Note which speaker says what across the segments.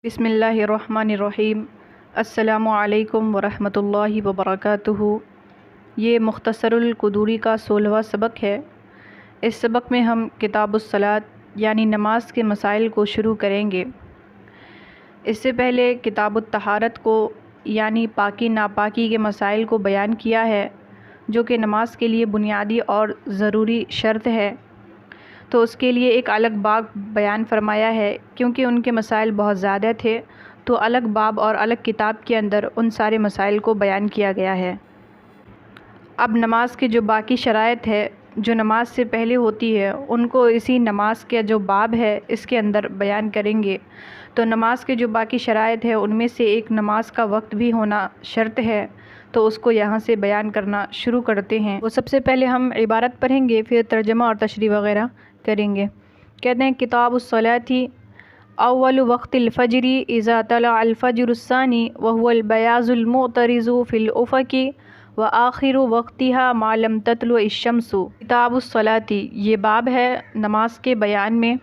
Speaker 1: بسم اللہ الرحمن الرحیم۔ السلام علیکم ورحمۃ اللہ وبرکاتہ۔ یہ مختصر القدوری کا 16واں سبق ہے۔ اس سبق میں ہم کتاب الصلاۃ یعنی نماز کے مسائل کو شروع کریں گے۔ اس سے پہلے کتاب الطہارت کو یعنی پاکی ناپاکی کے مسائل کو بیان کیا ہے، جو کہ نماز کے لیے بنیادی اور ضروری شرط ہے، تو اس کے لیے ایک الگ باب بیان فرمایا ہے۔ کیونکہ ان کے مسائل بہت زیادہ تھے تو الگ باب اور الگ کتاب کے اندر ان سارے مسائل کو بیان کیا گیا ہے۔ اب نماز کے جو باقی شرائط ہے جو نماز سے پہلے ہوتی ہے، ان کو اسی نماز کے جو باب ہے اس کے اندر بیان کریں گے۔ تو نماز کے جو باقی شرائط ہے ان میں سے ایک نماز کا وقت بھی ہونا شرط ہے، تو اس کو یہاں سے بیان کرنا شروع کرتے ہیں۔ وہ سب سے پہلے ہم عبارت پڑھیں گے، پھر ترجمہ اور تشریح وغیرہ کریں گے۔ کہتے ہیں کتاب الصلاۃ اول وقت الفجر اذا طلع الفجر الثانی وهو البیاض المعترض فی الافق وآخر وقتها ما لم تطلع الشمس۔ کتاب الصلاۃ یہ باب ہے نماز کے بیان میں۔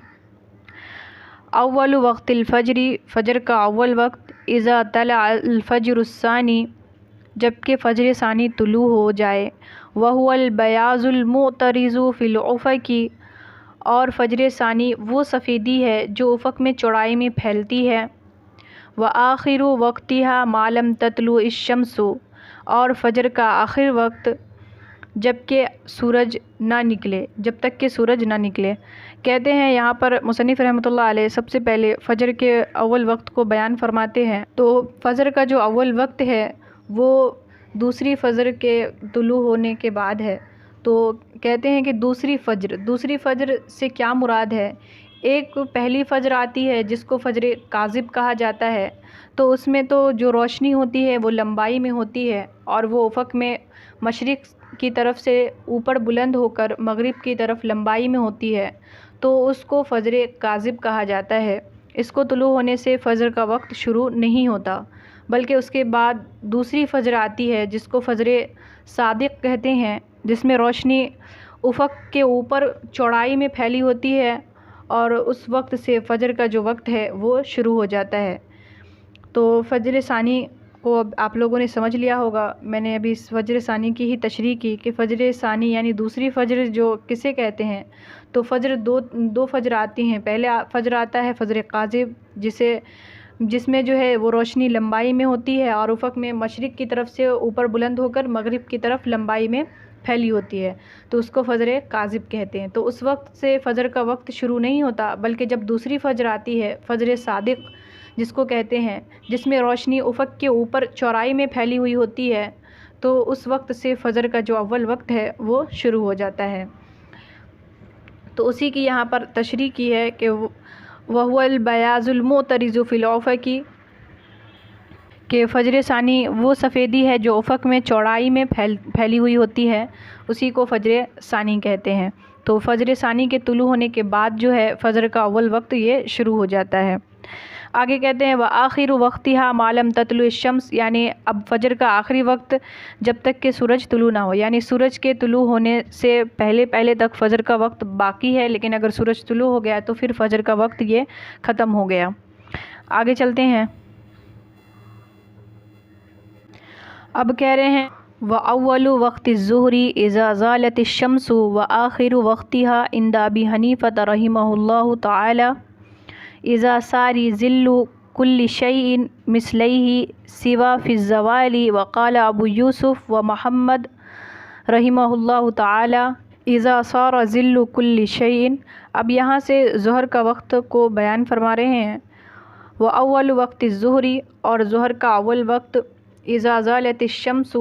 Speaker 1: اول وقت الفجر فجر کا اول وقت، اذا طلع الفجر الثانی جبکہ فجر ثانی طلوع ہو جائے، وهو البیاض المعترض فی الافق اور فجر ثانی وہ سفیدی ہے جو افق میں چوڑائی میں پھیلتی ہے، وآخر وقتها ما لم تطلع الشمس اور فجر کا آخر وقت جبکہ سورج نہ نکلے، جب تک کہ سورج نہ نکلے۔ کہتے ہیں یہاں پر مصنف رحمۃ اللہ علیہ سب سے پہلے فجر کے اول وقت کو بیان فرماتے ہیں۔ تو فجر کا جو اول وقت ہے وہ دوسری فجر کے طلوع ہونے کے بعد ہے۔ تو کہتے ہیں کہ دوسری فجر سے کیا مراد ہے؟ ایک پہلی فجر آتی ہے جس کو فجر کاذب کہا جاتا ہے، تو اس میں تو جو روشنی ہوتی ہے وہ لمبائی میں ہوتی ہے اور وہ افق میں مشرق کی طرف سے اوپر بلند ہو کر مغرب کی طرف لمبائی میں ہوتی ہے، تو اس کو فجر کاذب کہا جاتا ہے۔ اس کو طلوع ہونے سے فجر کا وقت شروع نہیں ہوتا، بلکہ اس کے بعد دوسری فجر آتی ہے جس کو فجر صادق کہتے ہیں، جس میں روشنی افق کے اوپر چوڑائی میں پھیلی ہوتی ہے اور اس وقت سے فجر کا جو وقت ہے وہ شروع ہو جاتا ہے۔ تو فجر ثانی کو اب آپ لوگوں نے سمجھ لیا ہوگا، میں نے ابھی اس فجر ثانی کی ہی تشریح کی کہ فجر ثانی یعنی دوسری فجر جو کسے کہتے ہیں۔ تو فجر دو فجر آتی ہیں۔ پہلے فجر آتا ہے فجر کاذب، جس میں جو ہے وہ روشنی لمبائی میں ہوتی ہے اور افق میں مشرق کی طرف سے اوپر بلند ہو کر مغرب کی طرف لمبائی میں پھیلی ہوتی ہے، تو اس کو فجر کاذب کہتے ہیں۔ تو اس وقت سے فجر کا وقت شروع نہیں ہوتا، بلکہ جب دوسری فجر آتی ہے فجر صادق جس کو کہتے ہیں، جس میں روشنی افق کے اوپر چوڑائی میں پھیلی ہوئی ہوتی ہے، تو اس وقت سے فجر کا جو اول وقت ہے وہ شروع ہو جاتا ہے۔ تو اسی کی یہاں پر تشریح کی ہے کہ وَهُوَ الْبَيَاضُ الْمُعْتَرِضُ فِي الْأُفُقِ کہ فجر ثانی وہ سفیدی ہے جو افق میں چوڑائی میں پھیلی ہوئی ہوتی ہے، اسی کو فجر ثانی کہتے ہیں۔ تو فجر ثانی کے طلوع ہونے کے بعد جو ہے فجر کا اول وقت یہ شروع ہو جاتا ہے۔ آگے کہتے ہیں وآخر وقتها ما لم تطلع الشمس یعنی اب فجر کا آخری وقت جب تک کہ سورج طلوع نہ ہو، یعنی سورج کے طلوع ہونے سے پہلے تک فجر کا وقت باقی ہے، لیکن اگر سورج طلوع ہو گیا تو پھر فجر کا وقت یہ ختم ہو گیا۔ آگے چلتے ہیں۔ اب کہہ رہے ہیں وَأَوَّلُ وَقْتِ الظُّهْرِ إِذَا زَالَتِ الشَّمْسُ وَآخِرُ وَقْتِهَا عِنْدَ أَبِي حَنِيفَةَ رَحِمَهُ اللَّهُ تَعَالَى إِذَا سَارِ ظِلُّ كُلِّ شَيْءٍ مِثْلَيْهِ سِوَى فِي الزَّوَالِ وَقَالَ أَبُو يُوسُف وَمُحَمَّدٌ رحمہ اللہ تعالی اذا صار ظل كل شيء۔ اب یہاں سے ظہر کا وقت کو بیان فرما رہے ہیں۔ وَأَوَّلُ وَقْتِ الظُّهْرِ اور ظہر کا اول وقت، اذا زالت الشمس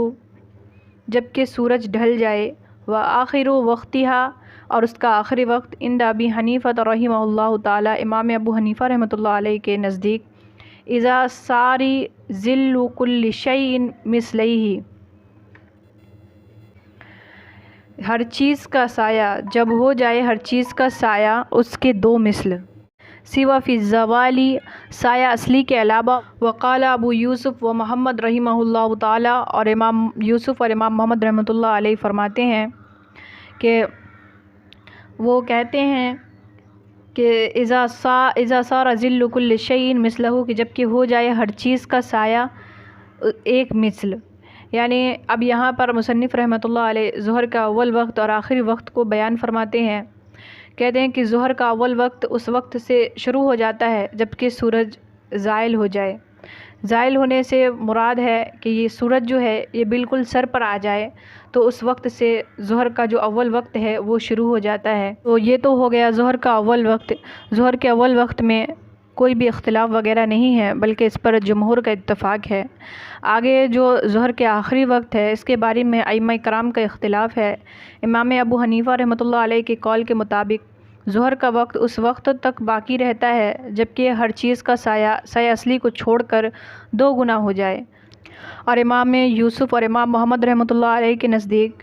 Speaker 1: جبکہ سورج ڈھل جائے، وآخر وقتها اور اس کا آخری وقت، عند ابی حنیفہ رحمہ اللہ تعالی امام ابو حنیفہ رحمۃ اللہ علیہ کے نزدیک، اذا صار ظل كل شيء مثلیہ ہر چیز کا سایہ جب ہو جائے ہر چیز کا سایہ اس کے دو مثل، سوا فی الزوال سایہ اصلی کے علاوہ، وقال ابو یوسف و محمد رحمہ اللہ تعالی اور امام یوسف اور امام محمد رحمۃ اللہ علیہ فرماتے ہیں کہ وہ کہتے ہیں کہ اذا صار ظل کل شیء مثلہ، کہ جب کہ ہو جائے ہر چیز کا سایہ ایک مثل. یعنی اب یہاں پر مصنف رحمۃ اللہ علیہ ظہر کا اول وقت اور آخری وقت کو بیان فرماتے ہیں. کہتے ہیں کہ ظہر کا اول وقت اس وقت سے شروع ہو جاتا ہے جب کہ سورج زائل ہو جائے. زائل ہونے سے مراد ہے کہ یہ سورج جو ہے یہ بالکل سر پر آ جائے، تو اس وقت سے ظہر کا جو اول وقت ہے وہ شروع ہو جاتا ہے. تو یہ تو ہو گیا ظہر کا اول وقت. ظہر کے اول وقت میں کوئی بھی اختلاف وغیرہ نہیں ہے، بلکہ اس پر جمہور کا اتفاق ہے. آگے جو ظہر کے آخری وقت ہے اس کے بارے میں ائمہ کرام کا اختلاف ہے. امام ابو حنیفہ رحمۃ اللہ علیہ کے قول کے مطابق ظہر کا وقت اس وقت تک باقی رہتا ہے جبکہ ہر چیز کا سایہ اصلی کو چھوڑ کر 2 گنا ہو جائے. اور امام یوسف اور امام محمد رحمۃ اللہ علیہ کے نزدیک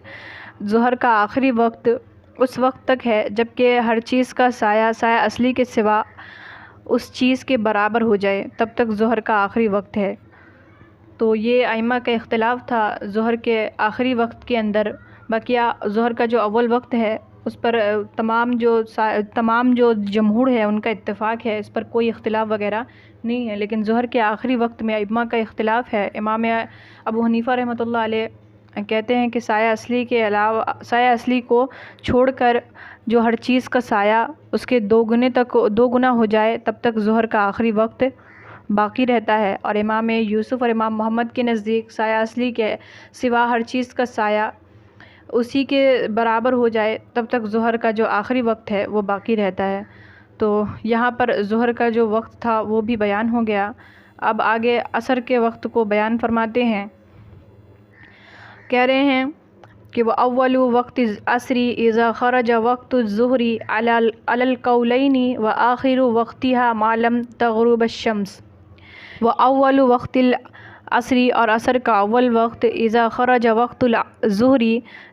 Speaker 1: ظہر کا آخری وقت اس وقت تک ہے جبکہ ہر چیز کا سایہ اصلی کے سوا اس چیز کے برابر ہو جائے، تب تک ظہر کا آخری وقت ہے. تو یہ ائمہ کا اختلاف تھا ظہر کے آخری وقت کے اندر. بقیہ ظہر کا جو اول وقت ہے اس پر تمام جو جمہور ہے ان کا اتفاق ہے، اس پر کوئی اختلاف وغیرہ نہیں ہے. لیکن ظہر کے آخری وقت میں ائمہ کا اختلاف ہے. امام ابو حنیفہ رحمۃ اللہ علیہ کہتے ہیں کہ سایہ اصلی کو چھوڑ کر جو ہر چیز کا سایہ اس کے 2 گنا ہو جائے تب تک ظہر کا آخری وقت باقی رہتا ہے. اور امام یوسف اور امام محمد کے نزدیک سایہ اصلی کے سوا ہر چیز کا سایہ اسی کے برابر ہو جائے تب تک ظہر کا جو آخری وقت ہے وہ باقی رہتا ہے. تو یہاں پر ظہر کا جو وقت تھا وہ بھی بیان ہو گیا. اب آگے عصر کے وقت کو بیان فرماتے ہیں. کہہ رہے ہیں کہ وہ اول وقت عصری اذا خرج وقت الظہر علی القولین و آخر وقتها ما لم تغرب الشمس. وہ اول وقت العصری اور عصر کا اول وقت اذا خرج وقت الظہر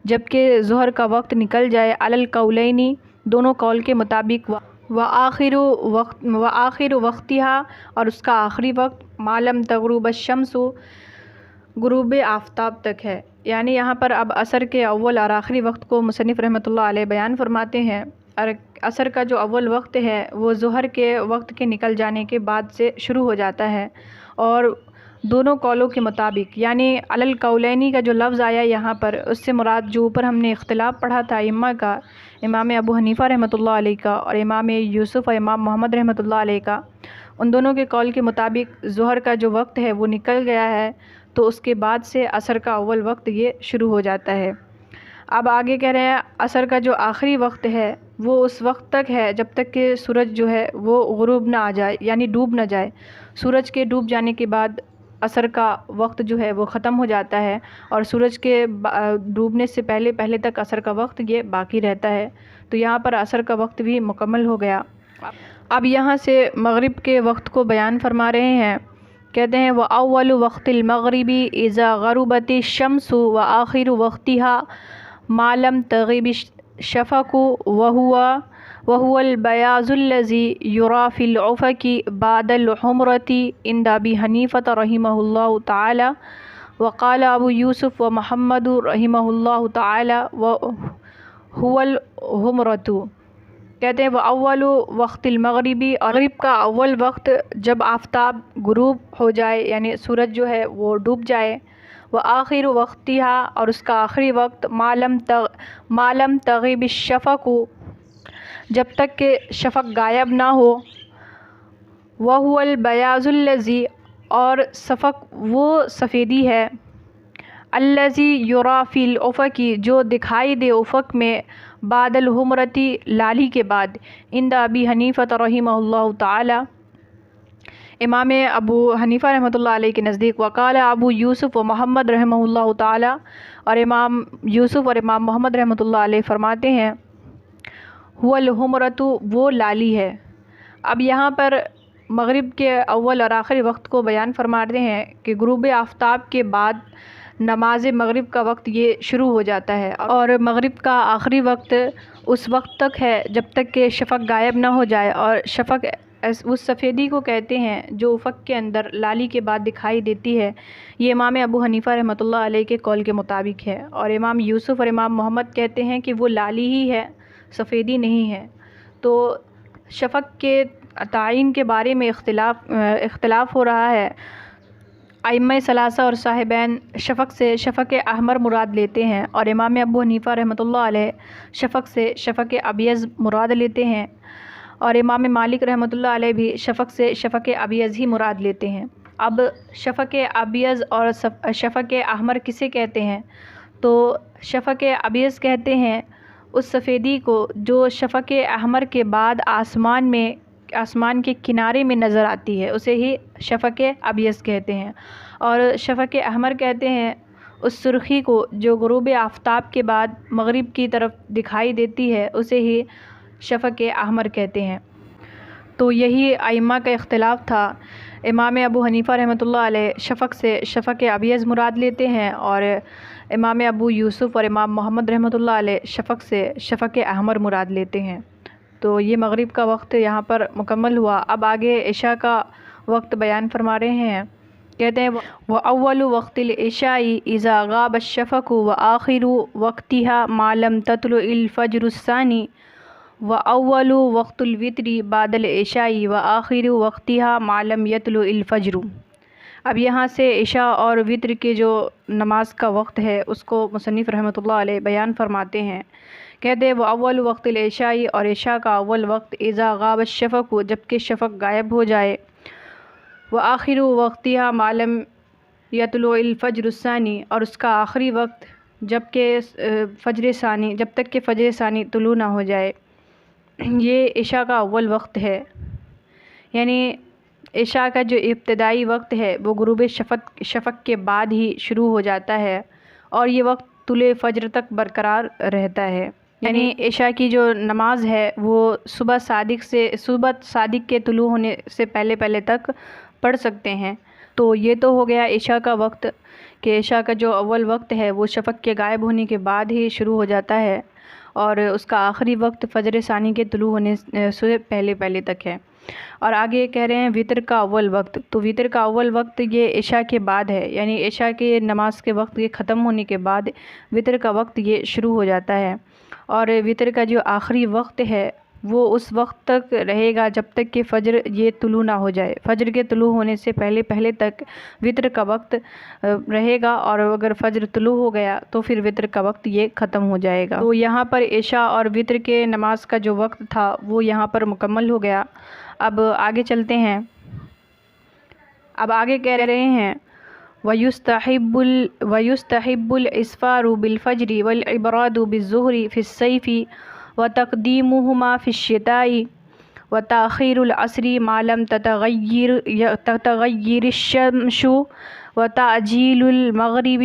Speaker 1: جبکہ ظہر کا وقت نکل جائے علی القولین دونوں قول کے مطابق، وآخر وقتها اور اس کا آخری وقت ما لم تغرب الشمس غروب آفتاب تک ہے. یعنی یہاں پر اب عصر کے اول اور آخری وقت کو مصنف رحمۃ اللہ علیہ بیان فرماتے ہیں. اور عصر کا جو اول وقت ہے وہ ظہر کے وقت کے نکل جانے کے بعد سے شروع ہو جاتا ہے، اور دونوں قولوں کے مطابق یعنی علی القولین کا جو لفظ آیا یہاں پر اس سے مراد جو اوپر ہم نے اختلاف پڑھا تھا ائمہ کا، امام ابو حنیفہ رحمۃ اللہ علیہ کا اور امام یوسف اور امام محمد رحمۃ اللہ علیہ کا، ان دونوں کے قول کے مطابق ظہر کا جو وقت ہے وہ نکل گیا ہے، تو اس کے بعد سے عصر کا اول وقت یہ شروع ہو جاتا ہے. اب آگے کہہ رہے ہیں عصر کا جو آخری وقت ہے وہ اس وقت تک ہے جب تک کہ سورج جو ہے وہ غروب نہ آ جائے، یعنی ڈوب نہ جائے. سورج کے ڈوب جانے کے بعد عصر کا وقت جو ہے وہ ختم ہو جاتا ہے، اور سورج کے ڈوبنے سے پہلے تک عصر کا وقت یہ باقی رہتا ہے. تو یہاں پر عصر کا وقت بھی مکمل ہو گیا. اب یہاں سے مغرب کے وقت کو بیان فرما رہے ہیں. کہتے ہیں وہ اول وقت المغربی اذا غربت الشمس و آخر وقتها ما لم تغب الشفق وهو البياض الذي يرى في الأفق بعد الحمرة عند أبي حنيفة رحمه الله تعالى وقال أبو يوسف ومحمد رحمه الله تعالى وهو الحمرة. کہتے ہیں وہ اول وقت المغربی، اور مغرب کا اول وقت جب آفتاب غروب ہو جائے یعنی سورج جو ہے وہ ڈوب جائے، وہ آخر وقتها اور اس کا آخری وقت ما لم تغب الشفق جب تک کہ شفق غائب نہ ہو، وهو البياض الذي اور شفق وہ سفیدی ہے، الذي يرى في الافق جو دکھائی دے افق میں، بعد الحمرتی لالی کے بعد، عند ابی حنیفہ رحمہ اللہ تعالی امام ابو حنیفہ رحمۃ اللہ علیہ کے نزدیک، وقال ابو یوسف و محمد رحمہ اللہ تعالی اور امام یوسف اور امام محمد رحمۃ اللہ علیہ فرماتے ہیں هو الحمرۃ وہ لالی ہے. اب یہاں پر مغرب کے اول اور آخری وقت کو بیان فرماتے ہیں کہ غروب آفتاب کے بعد نماز مغرب کا وقت یہ شروع ہو جاتا ہے، اور مغرب کا آخری وقت اس وقت تک ہے جب تک کہ شفق غائب نہ ہو جائے. اور شفق اس سفیدی کو کہتے ہیں جو افق کے اندر لالی کے بعد دکھائی دیتی ہے. یہ امام ابو حنیفہ رحمۃ اللہ علیہ کے قول کے مطابق ہے، اور امام یوسف اور امام محمد کہتے ہیں کہ وہ لالی ہی ہے، سفیدی نہیں ہے. تو شفق کے تعین کے بارے میں اختلاف ہو رہا ہے۔ ائمہ ثلاثہ اور صاحبین شفق سے شفق احمر مراد لیتے ہیں، اور امام ابو حنیفہ رحمۃ اللہ علیہ شفق سے شفق ابیض مراد لیتے ہیں، اور امام مالک رحمۃ اللہ علیہ بھی شفق سے شفق ابیض ہی مراد لیتے ہیں۔ اب شفق ابیض اور شفق احمر کسے کہتے ہیں؟ تو شفق ابیض کہتے ہیں اس سفیدی کو جو شفق احمر کے بعد آسمان کے کنارے میں نظر آتی ہے، اسے ہی شفق ابیض کہتے ہیں، اور شفق احمر کہتے ہیں اس سرخی کو جو غروب آفتاب کے بعد مغرب کی طرف دکھائی دیتی ہے، اسے ہی شفق احمر کہتے ہیں۔ تو یہی ائمہ کا اختلاف تھا۔ امام ابو حنیفہ رحمۃ اللہ علیہ شفق سے شفق ابیض مراد لیتے ہیں، اور امام ابو یوسف اور امام محمد رحمۃ اللہ علیہ شفق سے شفق احمر مراد لیتے ہیں۔ تو یہ مغرب کا وقت یہاں پر مکمل ہوا۔ اب آگے عشاء کا وقت بیان فرما رہے ہیں۔ کہتے ہیں وَأَوَّلُ وَقْتِ الْعِشَاءِ إِذَا غَابَ الشَّفَقُ وَآخِرُ وَقْتِهَا مَا لَمْ تَطْلُعِ الْفَجْرُ الثَّانِي وَأَوَّلُ وَقْتُ الْوِتْرِ بَعْدَ الْعِشَاءِ وَآخِرُ وَقْتِهَا مَا لَمْ يَطْلُعِ الْفَجْرُ۔ اب یہاں سے عشاء اور وتر کے جو نماز کا وقت ہے اس کو مصنف رحمۃ اللہ علیہ بیان فرماتے ہیں۔ کہتے ہیں وہ اول وقت العشاء، اور عشاء کا اول وقت اذا غاب الشفق، جبکہ شفق غائب ہو جائے، وآخر وقتها ما لم يطلع الفجر الثانی، اور اس کا آخری وقت جب تک کہ فجر ثانی طلوع نہ ہو جائے۔ یہ عشاء کا اول وقت ہے، یعنی عشاء کا جو ابتدائی وقت ہے وہ غروب شفق کے بعد ہی شروع ہو جاتا ہے، اور یہ وقت طلوع فجر تک برقرار رہتا ہے۔ یعنی عشاء کی جو نماز ہے وہ صبح صادق کے طلوع ہونے سے پہلے تک پڑھ سکتے ہیں۔ تو یہ تو ہو گیا عشاء کا وقت، کہ عشاء کا جو اول وقت ہے وہ شفق کے غائب ہونے کے بعد ہی شروع ہو جاتا ہے، اور اس کا آخری وقت فجر ثانی کے طلوع ہونے سے پہلے تک ہے۔ اور آگے کہہ رہے ہیں وتر کا اول وقت، تو وتر کا اول وقت یہ عشاء کے بعد ہے، یعنی عشاء کے نماز کے وقت یہ ختم ہونے کے بعد وتر کا وقت یہ شروع ہو جاتا ہے، اور وتر کا جو آخری وقت ہے وہ اس وقت تک رہے گا جب تک کہ فجر یہ طلوع نہ ہو جائے۔ فجر کے طلوع ہونے سے پہلے تک وتر کا وقت رہے گا، اور اگر فجر طلوع ہو گیا تو پھر وتر کا وقت یہ ختم ہو جائے گا۔ تو یہاں پر عشاء اور وتر کے نماز کا جو وقت تھا وہ یہاں پر مکمل ہو گیا۔ اب آگے چلتے ہیں۔ اب آگے کہہ رہے ہیں وَيُسْتَحِبُّ الْإِسْفَارُ بِالْفَجْرِ وَالْإِبْرَادُ بِالظُّهْرِ فِي الصَّيْفِ وَتَقْدِيمُهُمَا فِي الشِّتَاءِ وَتَأْخِيرُ الْعَصْرِ مَا لَمْ تَتَغَيَّرِ الشَّمْسُ وَتَعْجِيلُ الْمَغْرِبِ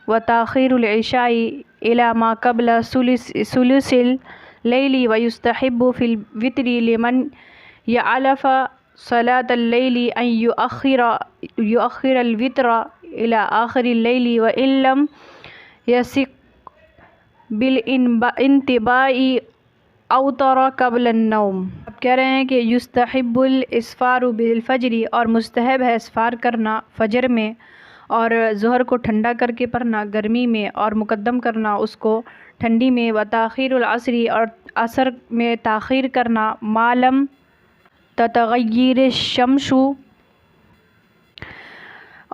Speaker 1: وَتَأْخِيرُ الْعِشَاءِ إِلَى مَا قَبْلَ ثُلُثِ اللَّيْلِ وَيُسْتَحِبُّ فِي الْوِتْرِ لِمَنْ يَعْلَفَ صلاة الليل أن يؤخر الوتر إلى آخر الليل وإن لم يثق بالانتباء أوتر قبل النوم۔ اب کہہ رہے ہیں کہ یستحب الاسفار بالفجر، اور مستحب ہے اسفار کرنا فجر میں، اور ظہر کو ٹھنڈا کر کے پڑھنا گرمی میں، اور مقدم کرنا اس کو ٹھنڈی میں، وتاخیر العصر، اور عصر میں تاخیر کرنا، ما لم تتغیر الشمس،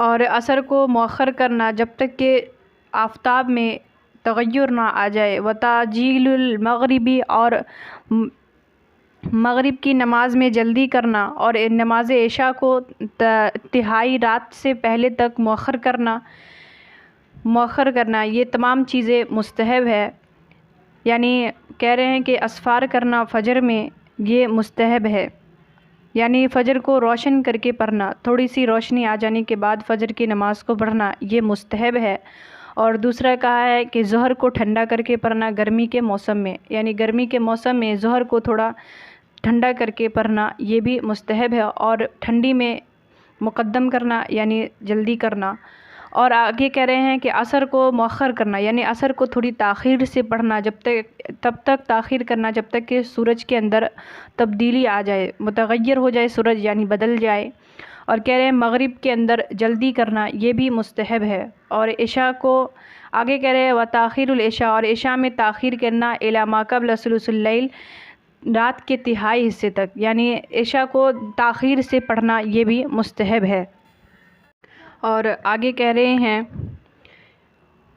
Speaker 1: اور عصر کو مؤخر کرنا جب تک کہ آفتاب میں تغیر نہ آ جائے، وتعجیل المغرب، اور مغرب کی نماز میں جلدی کرنا، اور نماز عشاء کو تہائی رات سے پہلے تک مؤخر کرنا، یہ تمام چیزیں مستحب ہے۔ یعنی کہہ رہے ہیں کہ اسفار کرنا فجر میں یہ مستحب ہے، یعنی فجر کو روشن کر کے پڑھنا، تھوڑی سی روشنی آ جانے کے بعد فجر کی نماز کو پڑھنا یہ مستحب ہے۔ اور دوسرا کہا ہے کہ ظہر کو ٹھنڈا کر کے پڑھنا گرمی کے موسم میں، یعنی گرمی کے موسم میں ظہر کو تھوڑا ٹھنڈا کر کے پڑھنا یہ بھی مستحب ہے، اور ٹھنڈی میں مقدم کرنا یعنی جلدی کرنا۔ اور آگے کہہ رہے ہیں کہ عصر کو مؤخر کرنا، یعنی عصر کو تھوڑی تاخیر سے پڑھنا، تب تک تاخیر کرنا جب تک کہ سورج کے اندر تبدیلی آ جائے، متغیر ہو جائے سورج، یعنی بدل جائے۔ اور کہہ رہے ہیں مغرب کے اندر جلدی کرنا یہ بھی مستحب ہے۔ اور عشاء کو آگے کہہ رہے ہیں وتاخیر العشاء، اور عشاء میں تاخیر کرنا الی ما قبل ثلث اللیل، رات کے تہائی حصے تک، یعنی عشاء کو تاخیر سے پڑھنا یہ بھی مستحب ہے۔ اور آگے کہہ رہے ہیں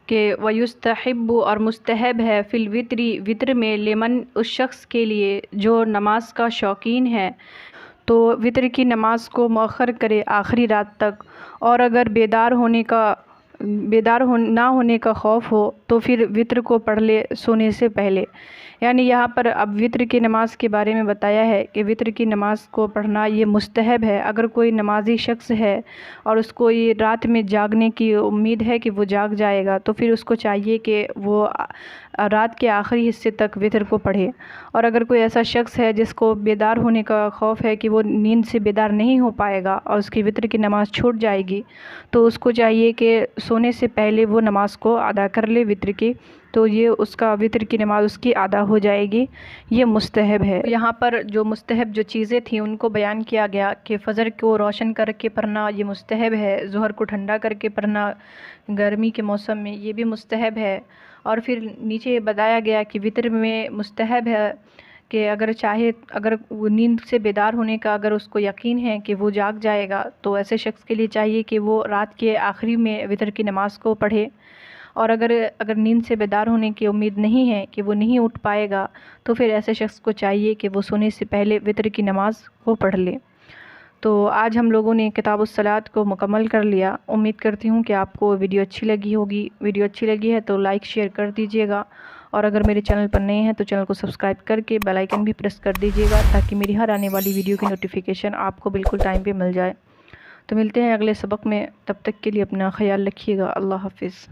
Speaker 1: کہ وَيُسْتَحِبُّ اور مستحب ہے فی الوتری وطر میں، لمن اس شخص کے لیے جو نماز کا شوقین ہے تو وطر کی نماز کو مؤخر کرے آخری رات تک، اور اگر نہ ہونے کا خوف ہو تو پھر وطر کو پڑھ لے سونے سے پہلے۔ یعنی یہاں پر اب وطر کی نماز کے بارے میں بتایا ہے کہ وطر کی نماز کو پڑھنا یہ مستحب ہے۔ اگر کوئی نمازی شخص ہے اور اس کو یہ رات میں جاگنے کی امید ہے کہ وہ جاگ جائے گا، تو پھر اس کو چاہیے کہ وہ رات کے آخری حصے تک وطر کو پڑھے۔ اور اگر کوئی ایسا شخص ہے جس کو بیدار ہونے کا خوف ہے کہ وہ نیند سے بیدار نہیں ہو پائے گا اور اس کی وطر کی نماز چھوٹ جائے گی، تو اس کو چاہیے کہ سونے سے پہلے وہ نماز کو ادا کر لے وطر کی، تو یہ اس کا وطر کی نماز اس کی ادا ہو جائے گی، یہ مستحب ہے۔ یہاں پر جو مستحب جو چیزیں تھیں ان کو بیان کیا گیا کہ فجر کو روشن کر کے پڑھنا یہ مستحب ہے، ظہر کو ٹھنڈا کر کے پڑھنا گرمی کے موسم میں یہ بھی مستحب ہے، اور پھر نیچے بتایا گیا کہ وطر میں مستحب ہے کہ اگر وہ نیند سے بیدار ہونے کا اگر اس کو یقین ہے کہ وہ جاگ جائے گا، تو ایسے شخص کے لیے چاہیے کہ وہ رات کے آخری میں وطر کی نماز کو پڑھے، اور اگر نیند سے بیدار ہونے کی امید نہیں ہے کہ وہ نہیں اٹھ پائے گا، تو پھر ایسے شخص کو چاہیے کہ وہ سونے سے پہلے وطر کی نماز کو پڑھ لے۔ تو آج ہم لوگوں نے کتاب الصلاۃ کو مکمل کر لیا۔ امید کرتی ہوں کہ آپ کو ویڈیو اچھی لگی ہوگی۔ ویڈیو اچھی لگی ہے تو لائک شیئر کر دیجیے گا، اور اگر میرے چینل پر نئے ہیں تو چینل کو سبسکرائب کر کے بیل آئیکن بھی پریس کر دیجیے گا تاکہ میری ہر آنے والی ویڈیو کی نوٹیفیکیشن آپ کو بالکل ٹائم پہ مل جائے۔ تو ملتے ہیں اگلے سبق میں، تب تک کے لیے اپنا خیال رکھیے گا۔ اللہ حافظ۔